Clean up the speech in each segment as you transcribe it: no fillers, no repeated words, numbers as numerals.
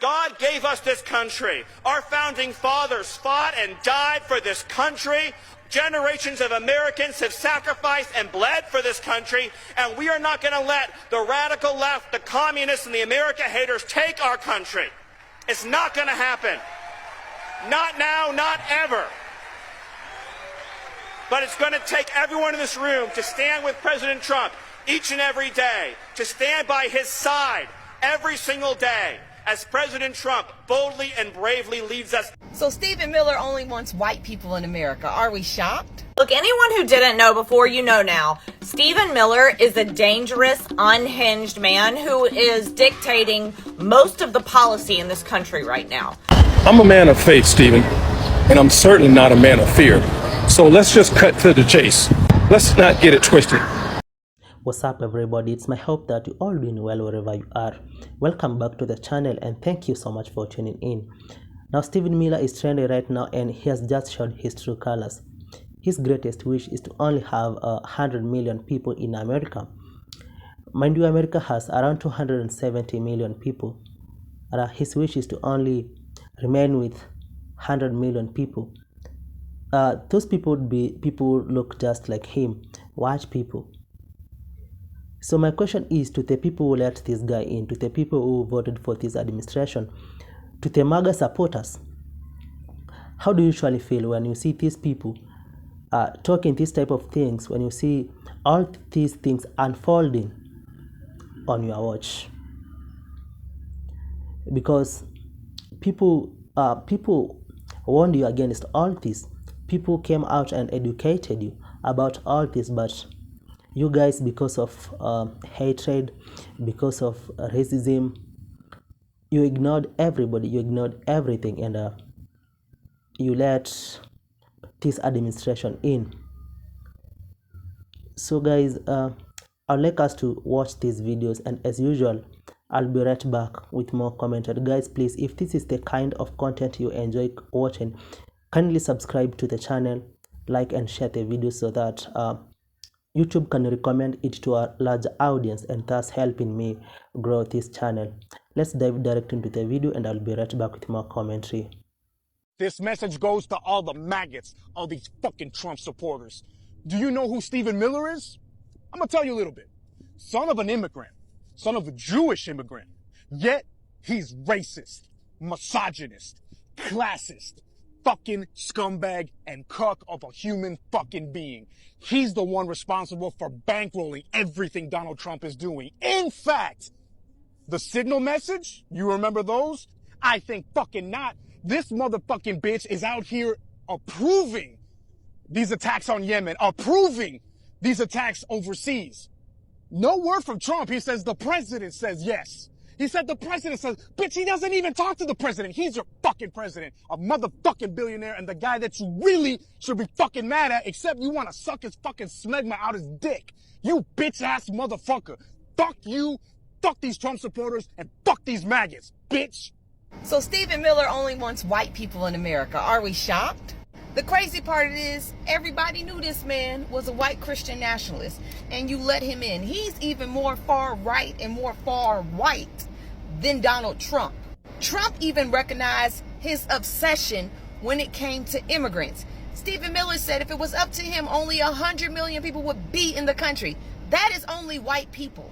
God gave us this country. Our founding fathers fought and died for this country. Generations of Americans have sacrificed and bled for this country, and we are not going to let the radical left, the communists, and the America haters take our country. It's not going to happen. Not now, not ever. But it's going to take everyone in this room to stand with President Trump each and every day, to stand by his side every single day, as President Trump boldly and bravely leads us. So Stephen Miller only wants white people in America. Are we shocked? Look, anyone who didn't know before, you know now. Stephen Miller is a dangerous, unhinged man who is dictating most of the policy in this country right now. I'm a man of faith, Stephen, and I'm certainly not a man of fear. So let's just cut to the chase. Let's not get it twisted. What's up, everybody? It's my hope that you all doing well wherever you are. Welcome back to the channel and thank you so much for tuning in. Now, Stephen Miller is trending right now and he has just shown his true colors. His greatest wish is to only have 100 million people in America. Mind you, America has around 270 million people. His wish is to only remain with 100 million people. Those people would be people look just like him, white people. So my question is to the people who let this guy in, to the people who voted for this administration, to the MAGA supporters. How do you usually feel when you see these people talking these type of things, when you see all these things unfolding on your watch? Because people warned you against all this. People came out and educated you about all this, but you guys, because of hatred, because of racism, you ignored everybody, you ignored everything, and you let this administration in. So guys, I'd like us to watch these videos, and as usual, I'll be right back with more commentary. Guys, please, if this is the kind of content you enjoy watching, kindly subscribe to the channel, like and share the video so that YouTube can recommend it to a larger audience and thus helping me grow this channel. Let's dive direct into the video and I'll be right back with more commentary. This message goes to all the maggots, all these fucking Trump supporters. Do you know who Stephen Miller is? I'm gonna tell you a little bit. Son of an immigrant, son of a Jewish immigrant, yet he's racist, misogynist, classist, fucking scumbag and cuck of a human fucking being. He's the one responsible for bankrolling everything Donald Trump is doing. In fact, the signal message, you remember those? I think fucking not. This motherfucking bitch is out here approving these attacks on Yemen, approving these attacks overseas. No word from Trump. He says the president says yes. He said the president says, bitch, he doesn't even talk to the president. He's your fucking president, a motherfucking billionaire, and the guy that you really should be fucking mad at, except you want to suck his fucking smegma out his dick. You bitch-ass motherfucker. Fuck you, fuck these Trump supporters, and fuck these maggots, bitch. So Stephen Miller only wants white people in America. Are we shocked? The crazy part is everybody knew this man was a white Christian nationalist, and you let him in. He's even more far right and more far white than Donald Trump. Trump even recognized his obsession when it came to immigrants. Stephen Miller said if it was up to him, only 100 million people would be in the country. That is only white people.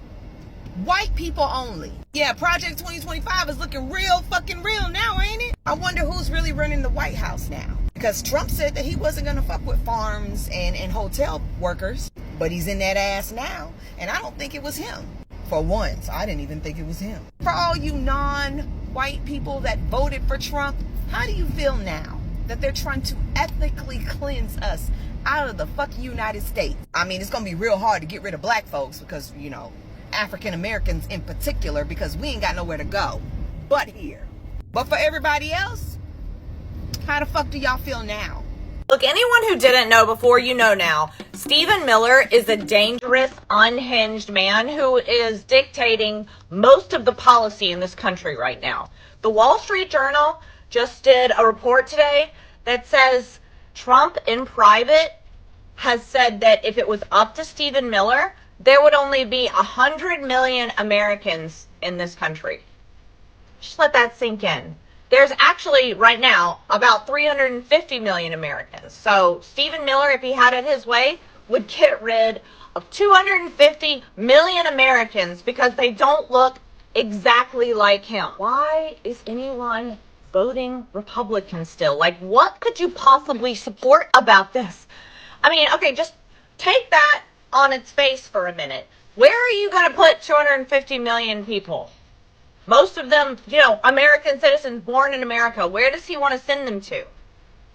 White people only. Yeah, Project 2025 is looking real fucking real now, ain't it? I wonder who's really running the White House now. Because Trump said that he wasn't going to fuck with farms and hotel workers. But he's in that ass now. And I don't think it was him. For once, I didn't even think it was him. For all you non-white people that voted for Trump, how do you feel now that they're trying to ethnically cleanse us out of the fucking United States? I mean, it's going to be real hard to get rid of black folks because, you know, African Americans in particular, because we ain't got nowhere to go but here. But for everybody else, how the fuck do y'all feel now? Look, anyone who didn't know before, you know now. Stephen Miller is a dangerous, unhinged man who is dictating most of the policy in this country right now. The Wall Street Journal just did a report today that says Trump in private has said that if it was up to Stephen Miller, there would only be 100 million Americans in this country. Just let that sink in. There's actually, right now, about 350 million Americans. So Stephen Miller, if he had it his way, would get rid of 250 million Americans because they don't look exactly like him. Why is anyone voting Republican still? Like, what could you possibly support about this? I mean, okay, just take that on its face for a minute. Where are you going to put 250 million people? Most of them, American citizens born in America. Where does he want to send them to?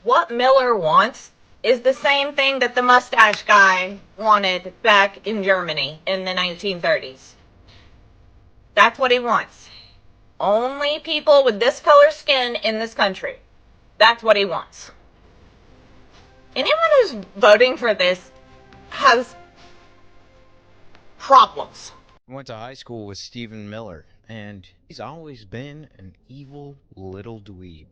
What Miller wants is the same thing that the mustache guy wanted back in Germany in the 1930s. That's what he wants. Only people with this color skin in this country. That's what he wants. Anyone who's voting for this has problems. I went to high school with Stephen Miller, and he's always been an evil little dweeb.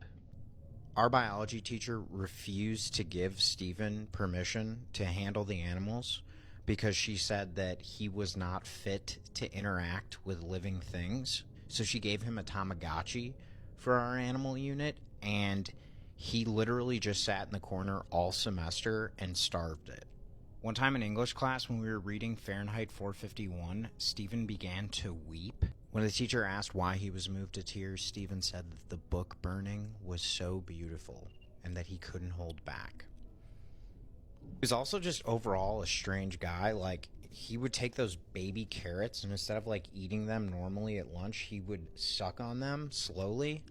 Our biology teacher refused to give Stephen permission to handle the animals because she said that he was not fit to interact with living things. So she gave him a Tamagotchi for our animal unit, and he literally just sat in the corner all semester and starved it. One time in English class when we were reading Fahrenheit 451, Stephen began to weep. When the teacher asked why he was moved to tears, Stephen said that the book burning was so beautiful and that he couldn't hold back. He was also just overall a strange guy. Like, he would take those baby carrots and instead of like eating them normally at lunch, he would suck on them slowly.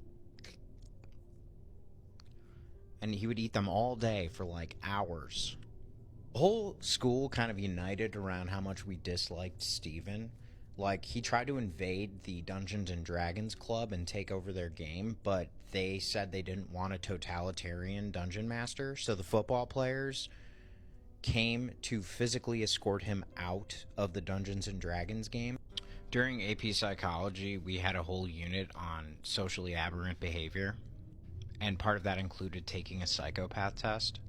And he would eat them all day for like hours. The whole school kind of united around how much we disliked Stephen. Like, he tried to invade the Dungeons and Dragons club and take over their game, but they said they didn't want a totalitarian dungeon master, so the football players came to physically escort him out of the Dungeons and Dragons game. During AP Psychology, we had a whole unit on socially aberrant behavior, and part of that included taking a psychopath test.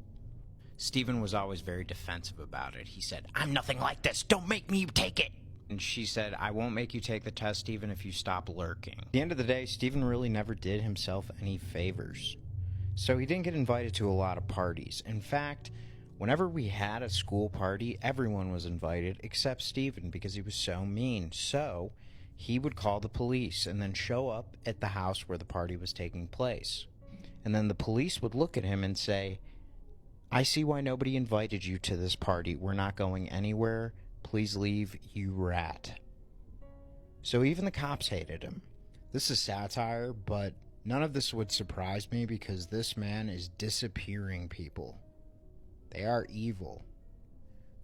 Stephen was always very defensive about it. He said, "I'm nothing like this. Don't make me take it." And she said, "I won't make you take the test even if you stop lurking." At the end of the day, Stephen really never did himself any favors. So he didn't get invited to a lot of parties. In fact, whenever we had a school party, everyone was invited except Stephen because he was so mean. So he would call the police and then show up at the house where the party was taking place. And then the police would look at him and say, "I see why nobody invited you to this party. We're not going anywhere. Please leave, you rat." So even the cops hated him. This is satire, but none of this would surprise me because this man is disappearing people. They are evil.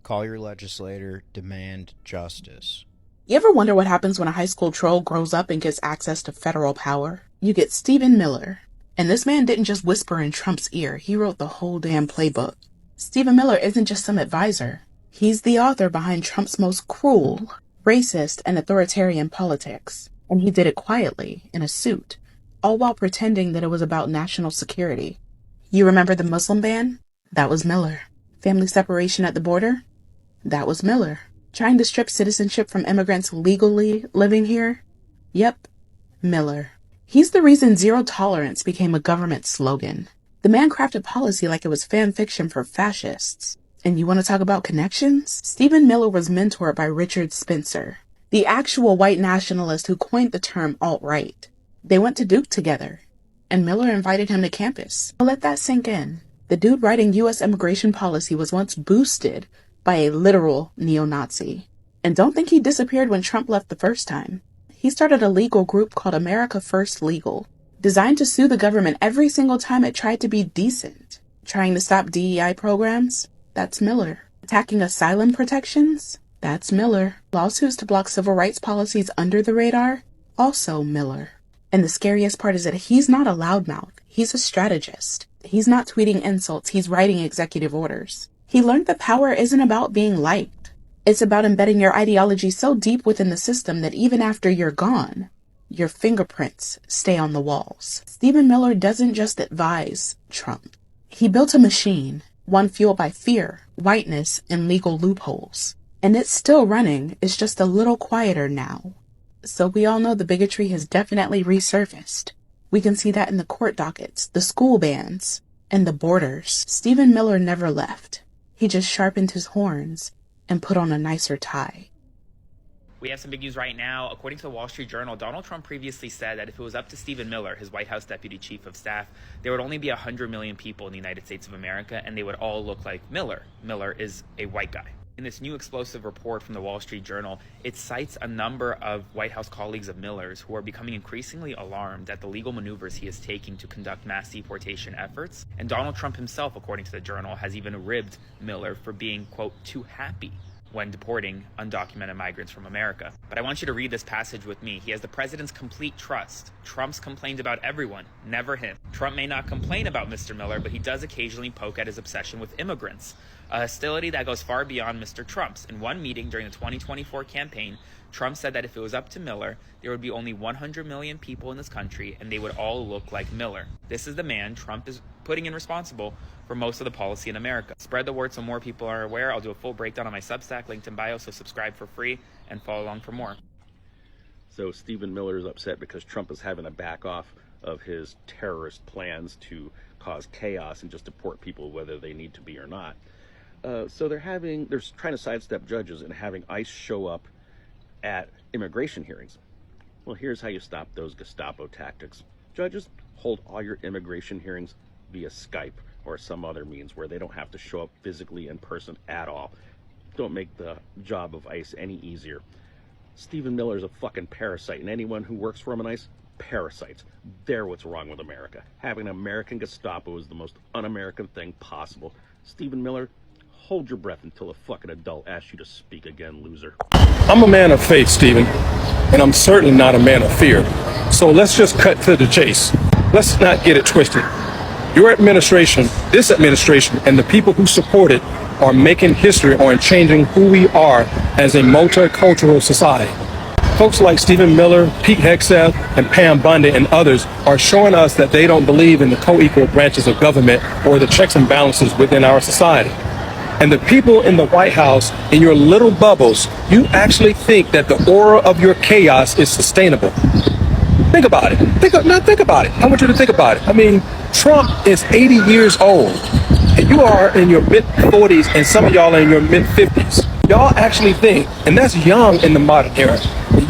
Call your legislator, demand justice. You ever wonder what happens when a high school troll grows up and gets access to federal power? You get Stephen Miller. And this man didn't just whisper in Trump's ear, he wrote the whole damn playbook. Stephen Miller isn't just some advisor. He's the author behind Trump's most cruel, racist, and authoritarian politics. And he did it quietly, in a suit, all while pretending that it was about national security. You remember the Muslim ban? That was Miller. Family separation at the border? That was Miller. Trying to strip citizenship from immigrants legally living here? Yep, Miller. He's the reason zero tolerance became a government slogan. The man crafted policy like it was fan fiction for fascists. And you want to talk about connections? Stephen Miller was mentored by Richard Spencer, the actual white nationalist who coined the term alt-right. They went to Duke together, and Miller invited him to campus. Let that sink in. The dude writing U.S. immigration policy was once boosted by a literal neo-Nazi. And don't think he disappeared when Trump left the first time. He started a legal group called America First Legal, designed to sue the government every single time it tried to be decent. Trying to stop DEI programs? That's Miller. Attacking asylum protections? That's Miller. Lawsuits to block civil rights policies under the radar? Also Miller. And the scariest part is that he's not a loudmouth. He's a strategist. He's not tweeting insults. He's writing executive orders. He learned that power isn't about being liked. It's about embedding your ideology so deep within the system that even after you're gone, your fingerprints stay on the walls. Stephen Miller doesn't just advise Trump. He built a machine, one fueled by fear, whiteness, and legal loopholes. And it's still running. It's just a little quieter now. So we all know the bigotry has definitely resurfaced. We can see that in the court dockets, the school bans, and the borders. Stephen Miller never left. He just sharpened his horns and put on a nicer tie. We have some big news right now. According to the Wall Street Journal, Donald Trump previously said that if it was up to Stephen Miller, his White House Deputy Chief of Staff, there would only be 100 million people in the United States of America, and they would all look like Miller. Miller is a white guy. In this new explosive report from the Wall Street Journal, it cites a number of White House colleagues of Miller's who are becoming increasingly alarmed at the legal maneuvers he is taking to conduct mass deportation efforts. And Donald Trump himself, according to the Journal, has even ribbed Miller for being, quote, too happy when deporting undocumented migrants from America. But I want you to read this passage with me. He has the president's complete trust. Trump's complained about everyone, never him. Trump may not complain about Mr. Miller, but he does occasionally poke at his obsession with immigrants, a hostility that goes far beyond Mr. Trump's. In one meeting during the 2024 campaign, Trump said that if it was up to Miller, there would be only 100 million people in this country and they would all look like Miller. This is the man Trump is putting in responsible for most of the policy in America. Spread the word so more people are aware. I'll do a full breakdown on my Substack, linked in bio, so subscribe for free and follow along for more. So Stephen Miller is upset because Trump is having to back off of his terrorist plans to cause chaos and just deport people whether they need to be or not. So they're trying to sidestep judges and having ICE show up at immigration hearings. Well, here's how you stop those Gestapo tactics. Judges, hold all your immigration hearings via Skype or some other means where they don't have to show up physically in person at all. Don't make the job of ICE any easier. Stephen Miller is a fucking parasite, and anyone who works for him in ICE, parasites. They're what's wrong with America. Having an American Gestapo is the most un-American thing possible. Stephen Miller, hold your breath until a fucking adult asks you to speak again, loser. I'm a man of faith, Stephen, and I'm certainly not a man of fear. So let's just cut to the chase. Let's not get it twisted. Your administration, this administration, and the people who support it are making history on changing who we are as a multicultural society. Folks like Stephen Miller, Pete Hegseth, and Pam Bondi and others are showing us that they don't believe in the co-equal branches of government or the checks and balances within our society. And the people in the White House, in your little bubbles, you actually think that the aura of your chaos is sustainable. Think about it. Think about it. I want you to think about it. I mean, Trump is 80 years old, and you are in your mid-40s, and some of y'all are in your mid-50s. Y'all actually think, and that's young in the modern era,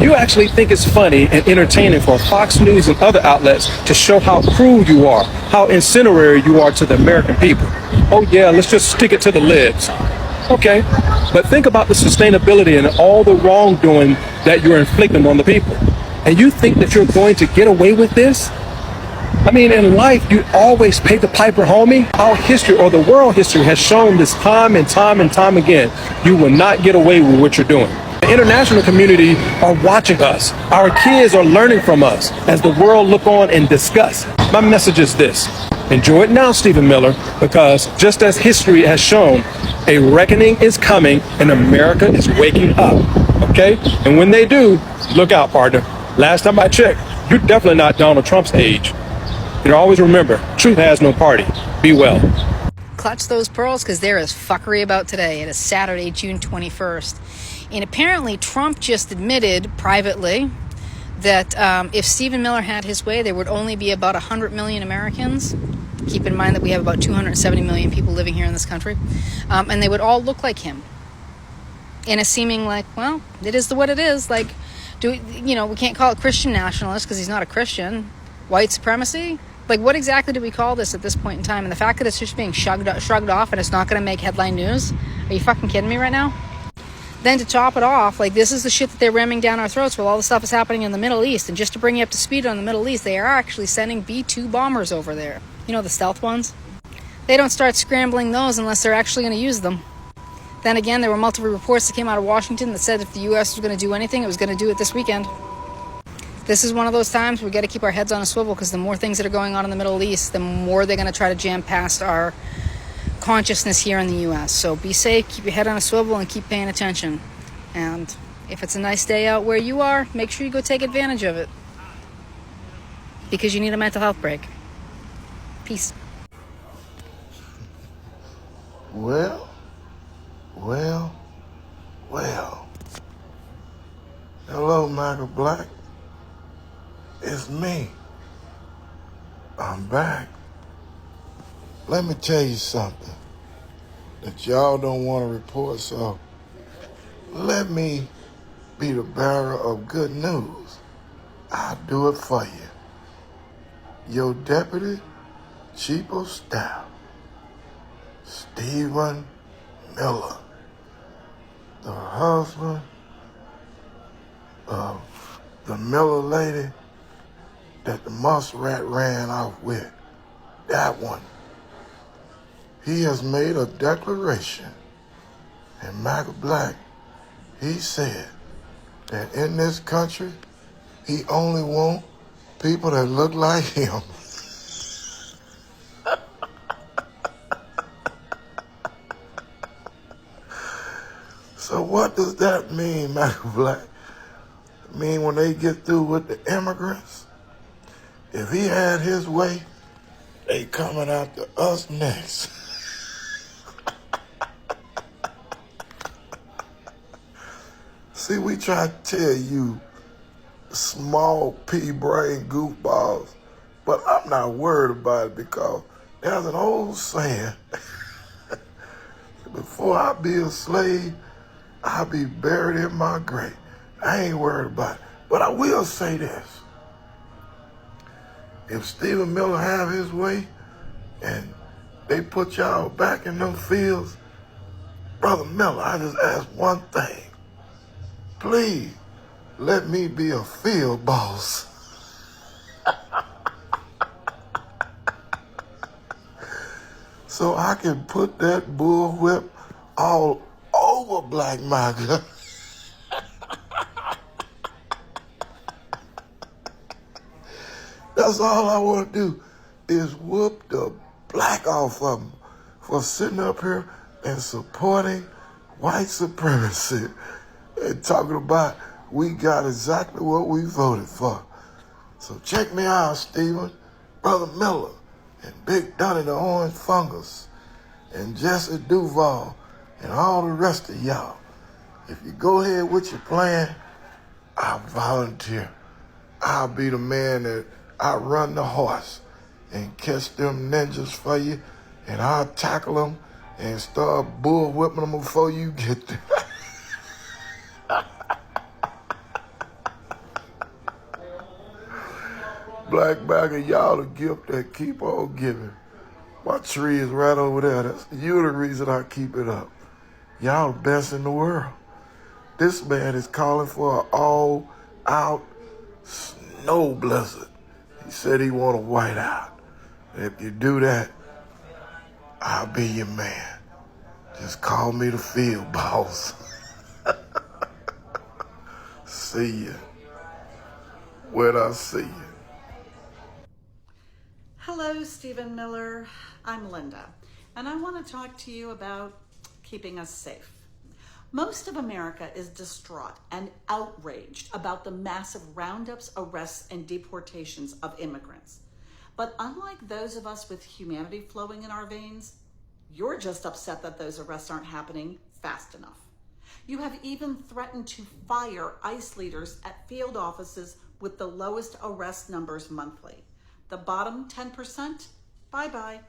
you actually think it's funny and entertaining for Fox News and other outlets to show how cruel you are, how incendiary you are to the American people. Oh yeah, let's just stick it to the libs. Okay, but think about the sustainability and all the wrongdoing that you're inflicting on the people. And you think that you're going to get away with this? I mean, in life, you always pay the piper, homie. Our history, or the world history, has shown this time and time and time again. You will not get away with what you're doing. The international community are watching us. Our kids are learning from us as the world look on in disgust. My message is this. Enjoy it now, Stephen Miller, because just as history has shown, a reckoning is coming and America is waking up. Okay? And when they do, look out, partner. Last time I checked, you're definitely not Donald Trump's age. You know, always remember, truth has no party. Be well. Clutch those pearls, because there is fuckery about today. It is Saturday, June 21st. And apparently Trump just admitted privately that if Stephen Miller had his way, there would only be about 100 million Americans. Keep in mind that we have about 270 million people living here in this country. And they would all look like him. In a seeming like, well, it is what it is. Like, we can't call it Christian nationalist because he's not a Christian. White supremacy? Like, what exactly do we call this at this point in time? And the fact that it's just being shrugged off and it's not going to make headline news? Are you fucking kidding me right now? Then to top it off, like, this is the shit that they're ramming down our throats while all the stuff is happening in the Middle East. And just to bring you up to speed on the Middle East, they are actually sending B-2 bombers over there. You know, the stealth ones? They don't start scrambling those unless they're actually going to use them. Then again, there were multiple reports that came out of Washington that said if the U.S. was going to do anything, it was going to do it this weekend. This is one of those times we got to keep our heads on a swivel, because the more things that are going on in the Middle East, the more they're going to try to jam past our consciousness here in the U.S. So be safe, keep your head on a swivel, and keep paying attention. And if it's a nice day out where you are, make sure you go take advantage of it, because you need a mental health break. Peace. Well. Hello, MAGA Black. It's me. I'm back. Let me tell you something that y'all don't want to report, so let me be the bearer of good news. I'll do it for you. Your deputy chief of staff, Stephen Miller, the husband of the Miller lady that the muskrat ran off with, that one. He has made a declaration, and MAGA Black, he said that in this country, he only wants people that look like him. So what does that mean, MAGA Black? It mean when they get through with the immigrants, if he had his way, they coming after us next. See, we try to tell you small pea-brain goofballs, but I'm not worried about it because there's an old saying, before I be a slave, I'll be buried in my grave. I ain't worried about it. But I will say this. If Stephen Miller have his way and they put y'all back in them fields, Brother Miller, I just ask one thing. Please, let me be a field boss. So I can put that bullwhip all over Black MAGA. That's all I want to do is whoop the black off of them for sitting up here and supporting white supremacy and talking about we got exactly what we voted for. So check me out, Stephen, Brother Miller, and Big Donnie the Orange Fungus, and Jesse Duval, and all the rest of y'all. If you go ahead with your plan, I'll volunteer. I'll be the man that I run the horse and catch them ninjas for you, and I'll tackle them and start bull whipping them before you get there. Black MAGA, y'all the gift that keep on giving. My tree is right over there. You're the reason I keep it up. Y'all the best in the world. This man is calling for an all-out snow blizzard. He said he want a whiteout. If you do that, I'll be your man. Just call me the field boss. See ya when I see you. Hello, Stephen Miller. I'm Linda, and I want to talk to you about keeping us safe. Most of America is distraught and outraged about the massive roundups, arrests, and deportations of immigrants. But unlike those of us with humanity flowing in our veins, you're just upset that those arrests aren't happening fast enough. You have even threatened to fire ICE leaders at field offices with the lowest arrest numbers monthly. The bottom 10%, bye-bye.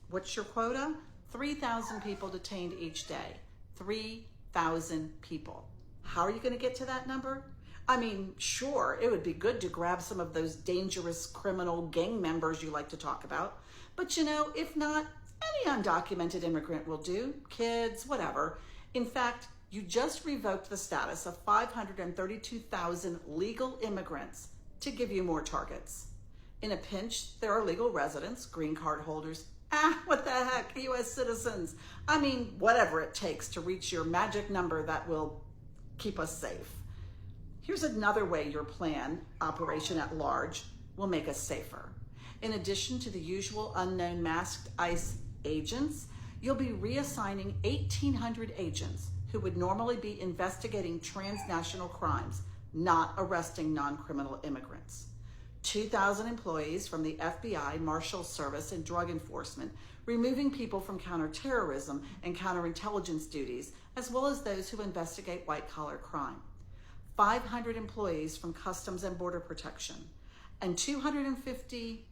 What's your quota? 3,000 people detained each day. 3,000 people. How are you going to get to that number? I mean, sure, it would be good to grab some of those dangerous criminal gang members you like to talk about. But you know, if not, any undocumented immigrant will do. Kids, whatever. In fact, you just revoked the status of 532,000 legal immigrants to give you more targets. In a pinch, there are legal residents, green card holders, what the heck, U.S. citizens. I mean, whatever it takes to reach your magic number that will keep us safe. Here's another way your plan, Operation at Large, will make us safer. In addition to the usual unknown masked ICE agents, you'll be reassigning 1,800 agents who would normally be investigating transnational crimes, not arresting non-criminal immigrants. 2,000 employees from the FBI, Marshal Service, and Drug Enforcement, removing people from counterterrorism and counterintelligence duties, as well as those who investigate white-collar crime. 500 employees from Customs and Border Protection, and 250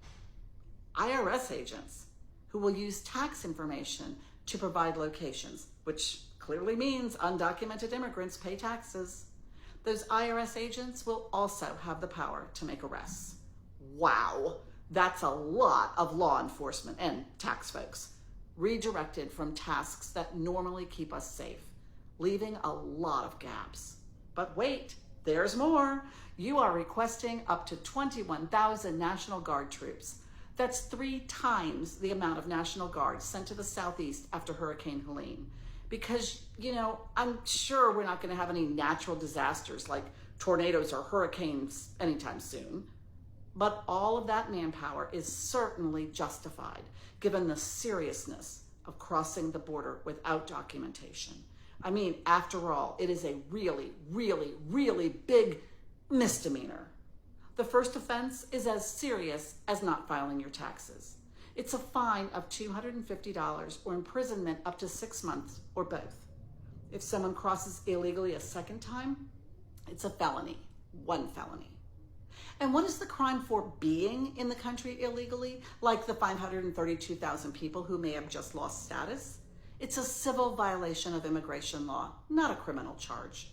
IRS agents who will use tax information to provide locations, which clearly means undocumented immigrants pay taxes. Those IRS agents will also have the power to make arrests. Wow, that's a lot of law enforcement and tax folks redirected from tasks that normally keep us safe, leaving a lot of gaps. But wait, there's more. You are requesting up to 21,000 National Guard troops. That's 3 times the amount of National Guard sent to the Southeast after Hurricane Helene. Because, I'm sure we're not going to have any natural disasters like tornadoes or hurricanes anytime soon. But all of that manpower is certainly justified given the seriousness of crossing the border without documentation. I mean, after all, it is a really, really, really big misdemeanor. The first offense is as serious as not filing your taxes. It's a fine of $250 or imprisonment up to 6 months or both. If someone crosses illegally a second time, it's a felony, 1 felony. And what is the crime for being in the country illegally, like the 532,000 people who may have just lost status? It's a civil violation of immigration law, not a criminal charge.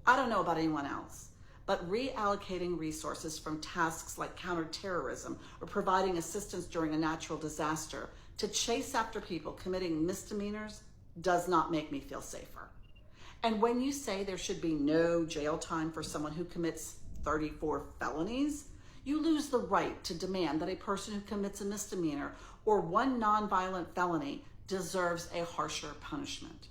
I don't know about anyone else, but reallocating resources from tasks like counterterrorism or providing assistance during a natural disaster to chase after people committing misdemeanors does not make me feel safer. And when you say there should be no jail time for someone who commits 34 felonies, you lose the right to demand that a person who commits a misdemeanor or 1 nonviolent felony deserves a harsher punishment.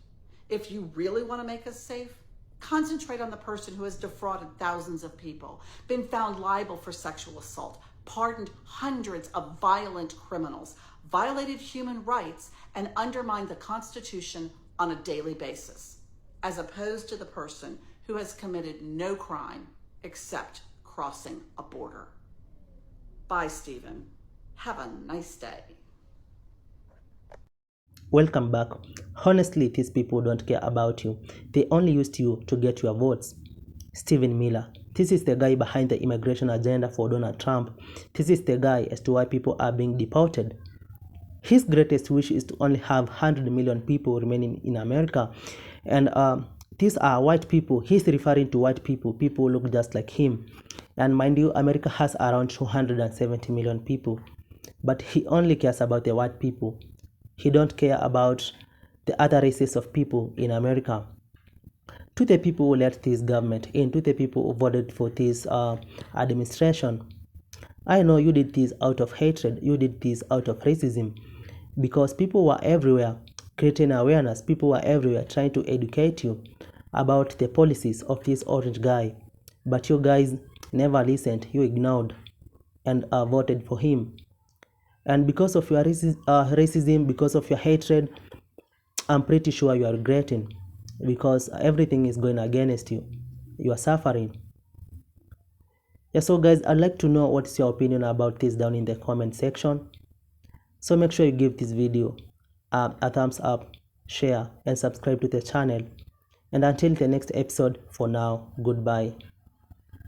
If you really want to make us safe, concentrate on the person who has defrauded thousands of people, been found liable for sexual assault, pardoned hundreds of violent criminals, violated human rights, and undermined the Constitution on a daily basis, as opposed to the person who has committed no crime except crossing a border. Bye, Stephen. Have a nice day. Welcome back. Honestly, these people don't care about you. They only used you to get your votes. Stephen Miller. This is the guy behind the immigration agenda for Donald Trump. This is the guy as to why people are being deported. His greatest wish is to only have 100 million people remaining in America. And these are white people. He's referring to white people. People look just like him. And mind you, America has around 270 million people. But he only cares about the white people. He don't care about the other races of people in America. To the people who let this government in, to the people who voted for this administration, I know you did this out of hatred. You did this out of racism. Because people were everywhere creating awareness. People were everywhere trying to educate you about the policies of this orange guy. But you guys never listened. You ignored and voted for him. And because of your racism, because of your hatred, I'm pretty sure you are regretting, because everything is going against you. You are suffering. Yeah, so guys, I'd like to know what's your opinion about this down in the comment section. So make sure you give this video a thumbs up, share, and subscribe to the channel. And until the next episode, for now, goodbye.